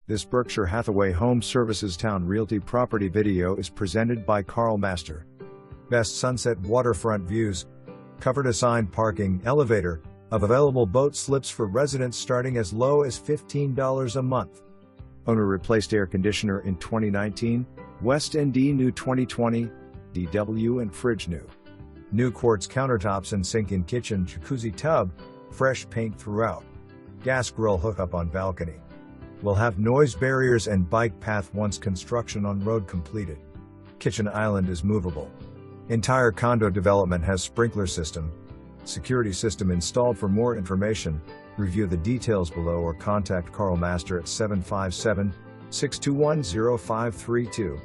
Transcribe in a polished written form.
This Berkshire Hathaway Home Services Towne Realty property video is presented by CMaster. Best sunset waterfront views, covered assigned parking, elevator, of available boat slips for residents starting as low as $15 a month. Owner replaced air conditioner in 2019, West ND new 2020, DW and fridge new. New quartz countertops and sink in kitchen, jacuzzi tub, fresh paint throughout. Gas grill hookup on balcony. Will have noise barriers and bike path once construction on road completed. Kitchen island is movable. Entire condo development has sprinkler system. Security system installed. For more information, review the details below or contact CMaster at 757-621-0532.